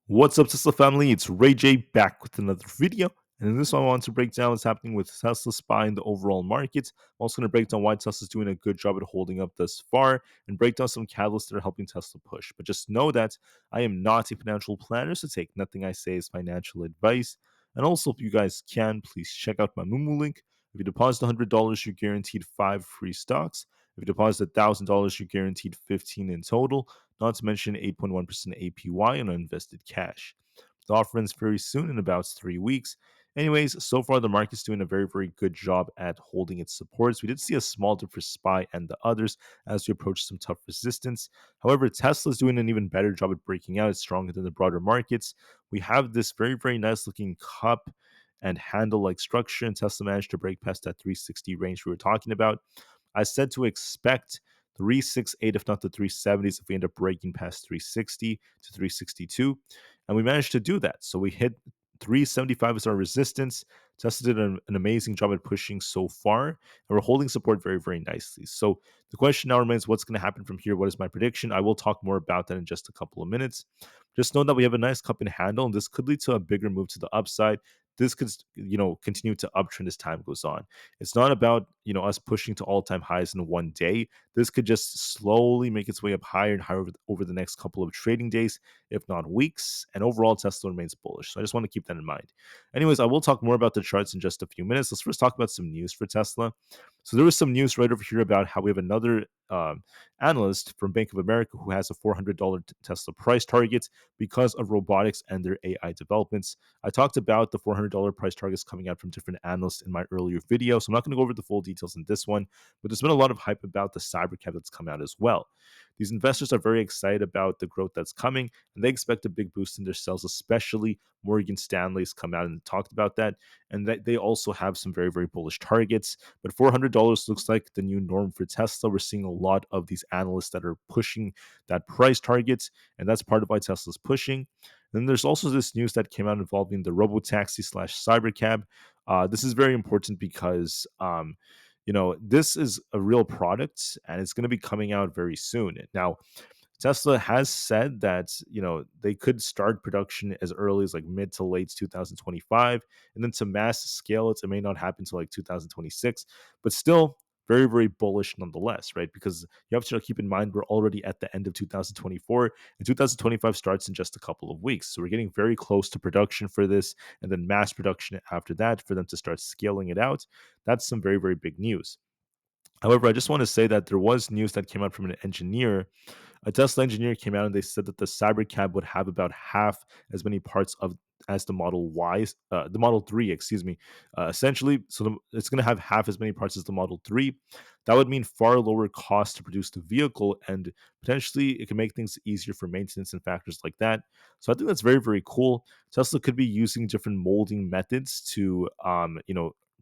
What's up, Tesla family? It's Ray J back with another video. And in this one, I want to break down what's happening with Tesla SPY in the overall market. I'm also going to break down why Tesla's doing a good job at holding up thus far and break down some catalysts that are helping Tesla push. But just know that I am not a financial planner, so take nothing I say as financial advice. And also, if you guys can, please check out my Moomoo link. If you deposit $100, you're guaranteed 5 free stocks. If you deposit $1,000, you're guaranteed 15 in total, not to mention 8.1% APY on invested cash. The offer ends very soon in about 3 weeks. Anyways, so far the market's doing a very, very good job at holding its supports. We did see a small dip for SPY and the others as we approach some tough resistance. However, Tesla's doing an even better job at breaking out. It's stronger than the broader markets. We have this very, very nice looking cup and handle like structure, and Tesla managed to break past that 360 range we were talking about. I said to expect 368, if not the 370s, if we end up breaking past 360 to 362. And we managed to do that. So we hit 375 as our resistance. Tesla did an amazing job at pushing so far, and we're holding support very, very nicely. So the question now remains, what's going to happen from here? What is my prediction? I will talk more about that in just a couple of minutes. Just know that we have a nice cup and handle, and this could lead to a bigger move to the upside. This could, continue to uptrend as time goes on. It's not about, us pushing to all-time highs in one day. This could just slowly make its way up higher and higher over the next couple of trading days, if not weeks. And overall, Tesla remains bullish. So I just want to keep that in mind. Anyways, I will talk more about the charts in just a few minutes. Let's first talk about some news for Tesla. So there was some news right over here about how we have another analyst from Bank of America who has a $400 Tesla price target because of robotics and their AI developments. I talked about the $400 price targets coming out from different analysts in my earlier video, so I'm not going to go over the full details in this one, but there's been a lot of hype about the cybercab that's come out as well. These investors are very excited about the growth that's coming, and they expect a big boost in their sales, especially Morgan Stanley's come out and talked about that, and that they also have some very, very bullish targets. But $400 looks like the new norm for Tesla. We're seeing a lot of these analysts that are pushing that price target, and that's part of why Tesla's pushing. And then there's also this news that came out involving the robotaxi slash cybercab. This is very important because this is a real product and it's going to be coming out very soon. Now, Tesla has said that they could start production as early as like mid to late 2025, and then to mass scale it may not happen until like 2026, but still very, very bullish nonetheless, right? Because you have to keep in mind we're already at the end of 2024, and 2025 starts in just a couple of weeks, so we're getting very close to production for this, and then mass production after that for them to start scaling it out. That's some very, very big news. However, I just want to say that there was news that came out from an engineer. A Tesla engineer came out and they said that the Cybercab would have about half as many parts of as the Model Y, the Model 3, excuse me. Essentially, it's going to have half as many parts as the Model 3. That would mean far lower cost to produce the vehicle, and potentially it can make things easier for maintenance and factors like that. So I think that's very, very cool. Tesla could be using different molding methods to,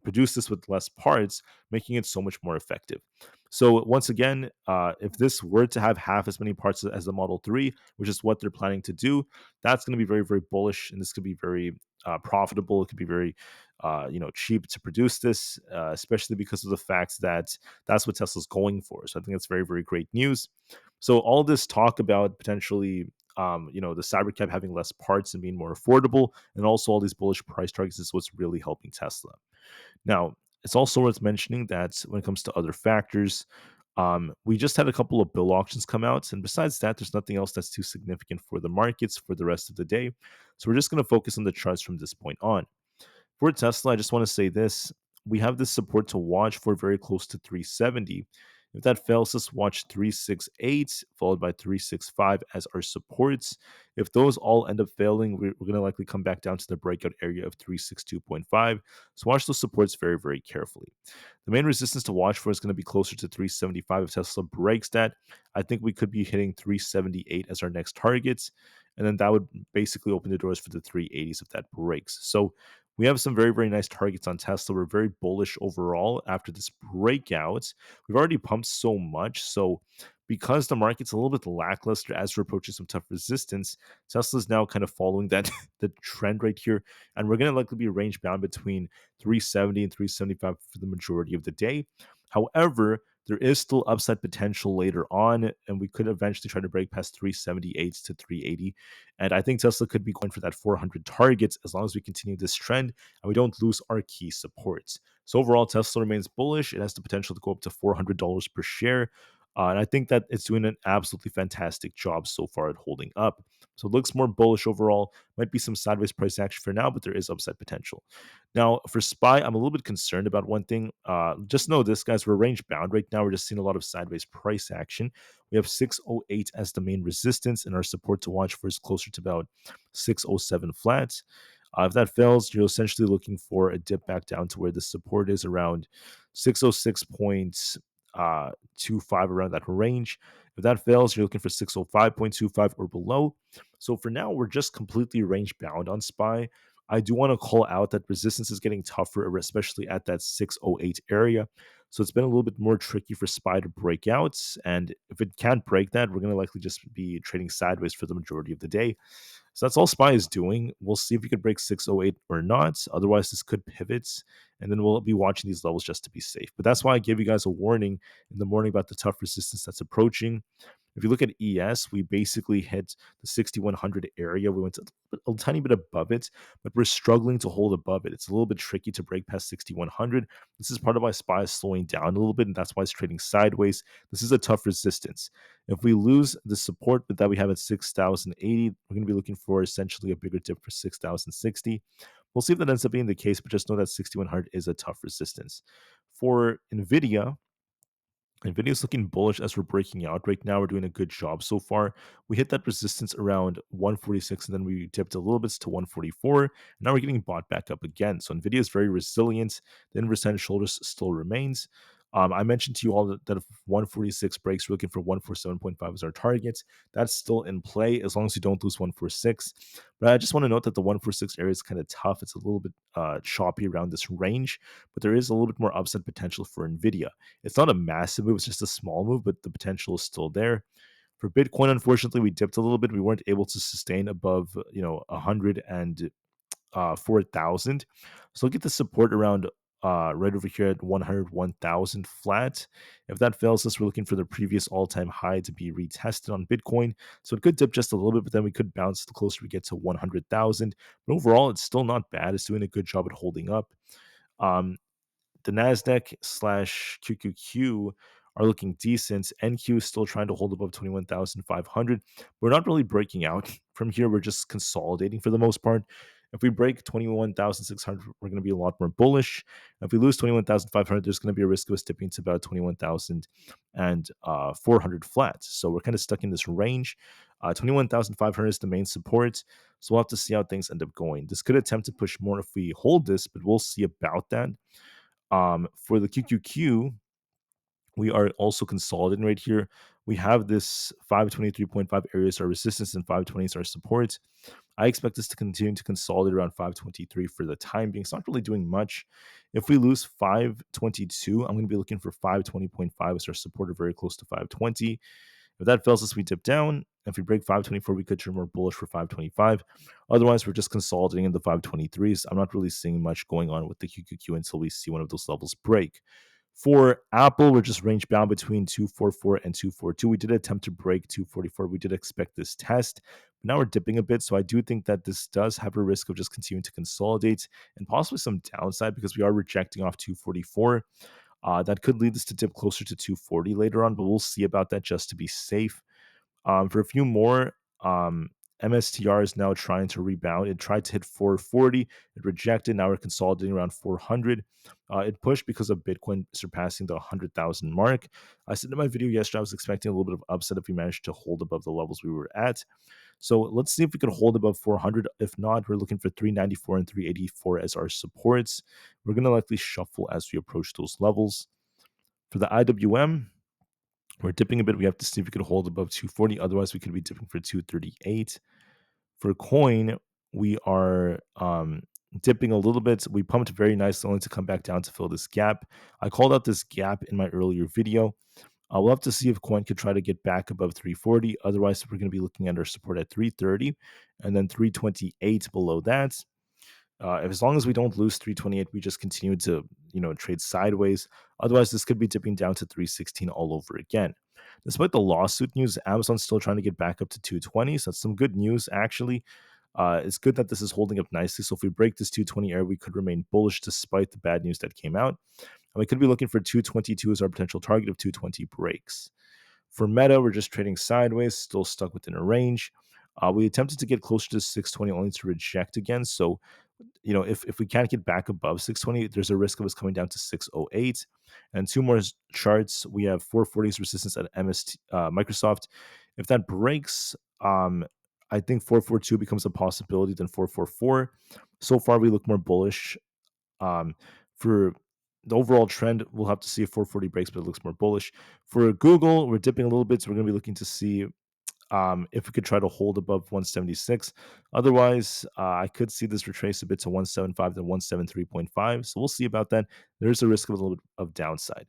produce this with less parts, making it so much more effective. So once again, if this were to have half as many parts as the Model 3, which is what they're planning to do, that's going to be very, very bullish, and this could be very profitable. It could be very, cheap to produce this, especially because of the fact that that's what Tesla's going for. So I think that's very, very great news. So all this talk about potentially, the Cybercab having less parts and being more affordable, and also all these bullish price targets is what's really helping Tesla. Now, it's also worth mentioning that when it comes to other factors, we just had a couple of bill auctions come out, and besides that, there's nothing else that's too significant for the markets for the rest of the day. So we're just going to focus on the charts from this point on. For Tesla, I just want to say this. We have this support to watch for very close to 370. If that fails, let's watch 368, followed by 365 as our supports. If those all end up failing, we're going to likely come back down to the breakout area of 362.5. So watch those supports very, very carefully. The main resistance to watch for is going to be closer to 375. If Tesla breaks that, I think we could be hitting 378 as our next target. And then that would basically open the doors for the 380s if that breaks. So we have some very, very nice targets on Tesla. We're very bullish overall after this breakout. We've already pumped so much. So because the market's a little bit lackluster as we're approaching some tough resistance, Tesla's now kind of following that the trend right here. And we're going to likely be range bound between 370 and 375 for the majority of the day. However, There is still upside potential later on, and we could eventually try to break past 378 to 380. And I think Tesla could be going for that 400 targets as long as we continue this trend and we don't lose our key supports. So overall, Tesla remains bullish. It has the potential to go up to $400 per share. And I think that it's doing an absolutely fantastic job so far at holding up. So it looks more bullish overall. Might be some sideways price action for now, but there is upside potential. Now, for SPY, I'm a little bit concerned about one thing. Just know this, guys, we're range bound right now. We're just seeing a lot of sideways price action. We have 608 as the main resistance, and our support to watch for is closer to about 607 flat. If that fails, you're essentially looking for a dip back down to where the support is around 606.25, around that range. If that fails, you're looking for 605.25 or below. So for now, we're just completely range bound on SPY. I do want to call out that resistance is getting tougher, especially at that 608 area. So it's been a little bit more tricky for SPY to break out. And if it can't break that, we're going to likely just be trading sideways for the majority of the day. So that's all SPY is doing. We'll see if we could break 608 or not. Otherwise, this could pivot, and then we'll be watching these levels just to be safe. But that's why I gave you guys a warning in the morning about the tough resistance that's approaching. If you look at ES, we basically hit the 6100 area. We went a tiny bit above it, but we're struggling to hold above it. It's a little bit tricky to break past 6100. This is part of why SPY is slowing down a little bit, and that's why it's trading sideways. This is a tough resistance. If we lose the support that we have at 6080, we're going to be looking for essentially a bigger dip for 6060. We'll see if that ends up being the case, but just know that 6100 is a tough resistance. For Nvidia is looking bullish as we're breaking out. Right now, we're doing a good job so far. We hit that resistance around 146, and then we dipped a little bit to 144. And now we're getting bought back up again. So Nvidia is very resilient. The inverse head and shoulders still remains. I mentioned to you all that if 146 breaks, we're looking for 147.5 as our target. That's still in play as long as you don't lose 146. But I just want to note that the 146 area is kind of tough. It's a little bit choppy around this range, but there is a little bit more upside potential for Nvidia. It's not a massive move, it's just a small move, but the potential is still there. For Bitcoin, unfortunately, we dipped a little bit. We weren't able to sustain above, 104,000. So look at the support around right over here at 101,000 flat. If that fails us, we're looking for the previous all-time high to be retested on Bitcoin. So it could dip just a little bit, but then we could bounce the closer we get to 100,000. But overall, it's still not bad. It's doing a good job at holding up. Um, the Nasdaq slash QQQ are looking decent. NQ is still trying to hold above 21,500. We're not really breaking out from here. We're just consolidating for the most part. If we break 21,600, we're going to be a lot more bullish. If we lose 21,500, there's going to be a risk of us dipping to about 21,400 flat. So we're kind of stuck in this range. 21,500 is the main support. So we'll have to see how things end up going. This could attempt to push more if we hold this, but we'll see about that. For the QQQ, we are also consolidating right here. We have this 523.5 areas our resistance and 520 is our support. I expect this to continue to consolidate around 523 for the time being. It's not really doing much. If we lose 522, I'm going to be looking for 520.5 as our support, or very close to 520. If that fails us, we dip down. If we break 524, we could turn more bullish for 525. Otherwise, we're just consolidating in the 523s. I'm not really seeing much going on with the QQQ until we see one of those levels break. For Apple, we're just range bound between 244 and 242. We did attempt to break 244. We did expect this test. But now we're dipping a bit. So I do think that this does have a risk of just continuing to consolidate and possibly some downside because we are rejecting off 244. That could lead us to dip closer to 240 later on, but we'll see about that just to be safe. For a few more, MSTR is now trying to rebound. It tried to hit 440. It rejected. Now we're consolidating around 400. It pushed because of Bitcoin surpassing the 100,000 mark. I said in my video yesterday, I was expecting a little bit of upset if we managed to hold above the levels we were at. So let's see if we could hold above 400. If not, we're looking for 394 and 384 as our supports. We're going to likely shuffle as we approach those levels. For the IWM, we're dipping a bit. We have to see if we could hold above 240. Otherwise, we could be dipping for 238. For coin, we are dipping a little bit. We pumped very nicely only to come back down to fill this gap. I called out this gap in my earlier video. We'll have to see if coin could try to get back above 340. Otherwise, we're going to be looking at our support at 330 and then 328 below that. as long as we don't lose 328, we just continue to trade sideways. Otherwise, this could be dipping down to 316 all over again. Despite the lawsuit news, Amazon's still trying to get back up to 220. So that's some good news, actually. It's good that this is holding up nicely. So if we break this 220 area, we could remain bullish despite the bad news that came out. And we could be looking for 222 as our potential target if 220 breaks. For Meta, we're just trading sideways, still stuck within a range. We attempted to get closer to 620 only to reject again. So, if we can't get back above 620, there's a risk of us coming down to 608. And two more charts. We have 440's resistance at Msft, Microsoft. If that breaks, I think 442 becomes a possibility than 444. So far, we look more bullish. For the overall trend, we'll have to see if 440 breaks, but it looks more bullish. For Google, we're dipping a little bit, so we're going to be looking to see if we could try to hold above 176. Otherwise, I could see this retrace a bit to 175 to 173.5. So we'll see about that. There is a risk of a little bit of downside.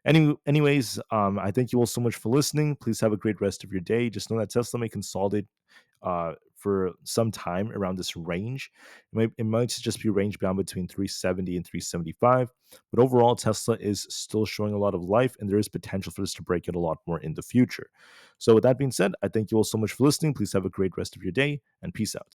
Anyways, I thank you all so much for listening. Please have a great rest of your day. Just know that Tesla may consolidate for some time around this range. It might just be range bound between 370 and 375. But overall, Tesla is still showing a lot of life, and there is potential for this to break it a lot more in the future. So with that being said, I thank you all so much for listening. Please have a great rest of your day, and peace out.